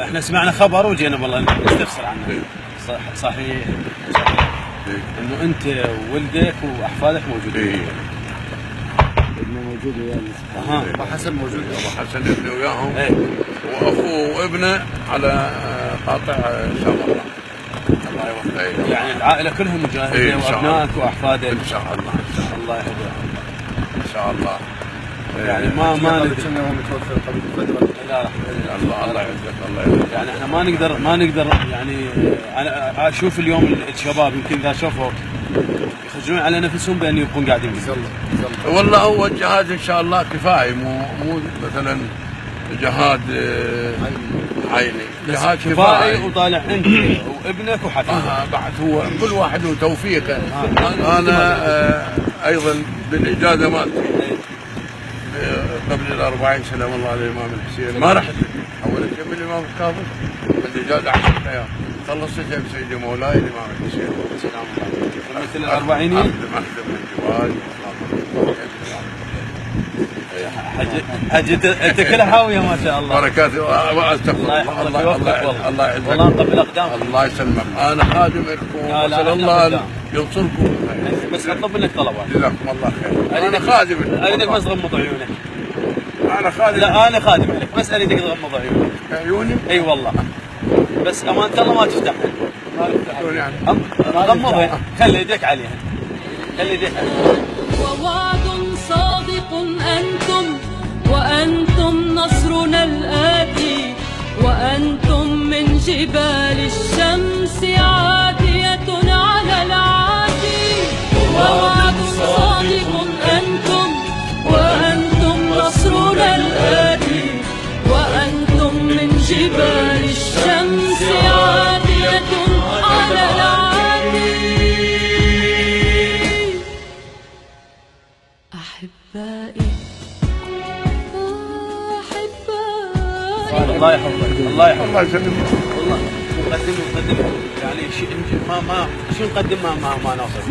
احنا سمعنا خبر وجينا والله نستفسر عنه. صحيح انه انت وولدك واحفادك موجودين. ابنه موجود وياه. ابو حسن موجود. ابو حسن ابنه وياهم. واخوه وابنه على قاطع سامراء. الله يوفقك. يعني العائله كلهم مجاهدين وابنائك واحفادك. ان شاء الله ان شاء الله. الله يحفظك. ان شاء الله. يعني ما نقدر. كنا هو متوفى قبل فتره. لا الله يعزك الله يعزك. يعني احنا ما نقدر يعني انا اشوف اليوم الشباب يمكن اذا شافوا يخرجون على نفسهم بان يبقون قاعدين. والله هو الجهاد ان شاء الله كفايه مو مثلا جهاد عيني. جهاد كفايه وطالع انت وابنك وحفيدك. بعد هو كل واحد وتوفيقه. انا ايضا بالاجازه مالتي قبل 40 سنه والله على الامام الحسين ما رحت حولت جنب الامام الكاظم بالاجازه 10 ايام خلصت جنب سيدي مولاي الامام الحسين. سلام الله. مثل الاربعيني اخدم الجواز. حج انت كلها حاويه ما شاء الله. بركات استغفر الله يعزك. والله نقبل اقدامك. الله يسلمك. انا خادم لكم واسال الله ينصركم. بس اطلب منك طلبات. جزاكم الله خير. انا خادم لكم. اريدك بس تغمض عيونك. انا خادم. لا انا خادم لك بس اريدك تغمض عيونك. عيوني؟ اي والله. بس امانه الله ما تفتحها. ما يفتحون يعني. غمضها. خلي يديك عليها. خلي يديك عليها. ووعد صادق أنتم وأنتم نصرنا الآتي وأنتم من جبال الشمس عاتية على العادي. ووعد صادق أنتم وأنتم نصرنا الآتي وأنتم من جبال الشمس عاتية على العادي. أحبائي الله يحفظك. الله يحفظك. الله يسلمك. والله نقدم يعني شيء ما شو نقدم ما نوصل.